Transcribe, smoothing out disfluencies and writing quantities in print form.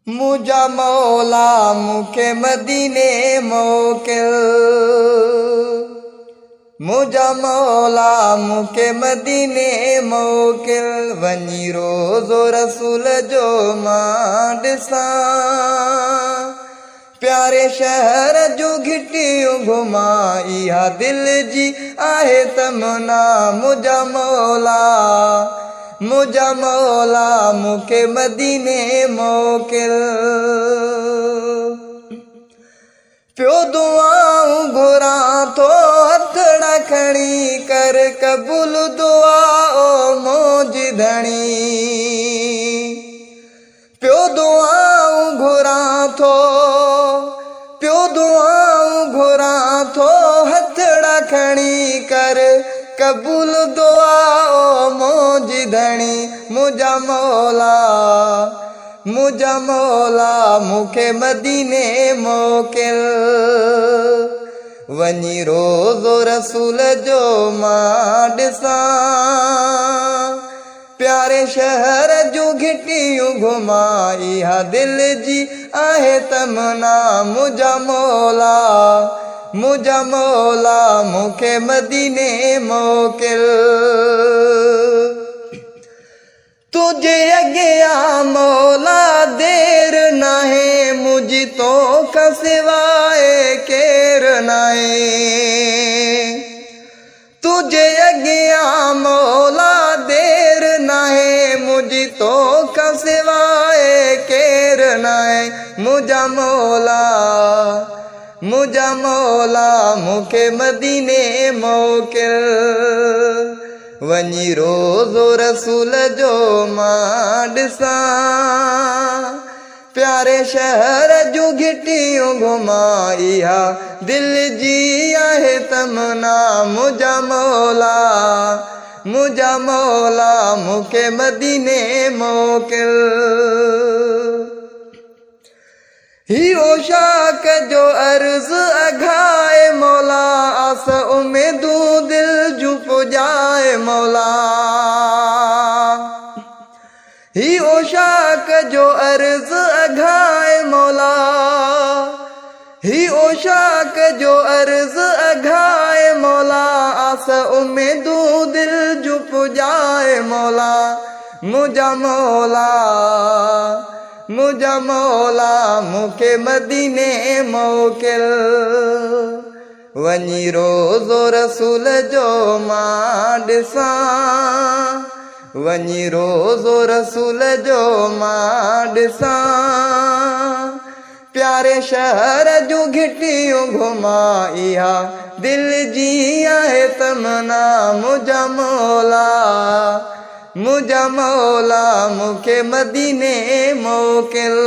मुझा मौला मुखे मदीने मोकिल। मुझा मौला मुखे मदीने मोकिल। वञी रोज़ो रसूल जो मां ॾिसां। प्यारे शहर जूं घिटियूं घुमां। इहा दिल जी आहे तमन्ना। मुझा मौला मुझा मौला मुखे मदीने मोकिल। पियो दुआऊं घुरां थो हथड़ा खणी कर क़बूल दुआ ओ मोजिदणी। पियो दुआऊं घुरां थो हथड़ा खणी कर क़बूल दुआ ओ मोजिदणी। मुझा मौला मुखे मदीने मोकिल। वञी रोज़ो रसूल जो मां ॾिसां। प्यारे शहर जूं घिटियूं घुमां। इहा दिल जी आहे तमन्ना। मुझा मौला मुखे मदीने मोकिल। तुझे अॻियां मौला देर नाहे। मुझी तोखां सिवाय केर नाहे। तुझे अॻियां मौला देर नाहे। मुझी तोखां सिवाय केर नाहे। मुझा मौला मुखे मदीने मोकिल। वञी रोज़ो रसूल जो मां ॾिसां। प्यारे शहर जूं घिटियूं घुमां। इहा दिल जी आहे तमन्ना। मुझा मौला मुखे मदीने मोकिल। ही ओशाक जो अर्ज़ अघाए मौला। आस उम्मीदूं दिल जूं पुॼाए मौला। ही ओशाक जो अर्ज़ अघाए मौला। ही ओशाक जो अर्ज़ अघाए मौला। आस उम्मीदूं दिल जूं पुॼाए मौला। मुझा मौला मुखे मदीने मोकिल। वञी रोज़ो रसूल जो मां ॾिसां। वञी रोज़ो रसूल जो मां ॾिसां। प्यारे शहर जूं घिटियूं घुमां। इहा दिल जी आहे तमन्ना। मुझा मौला मुखे मदीने मोकिल।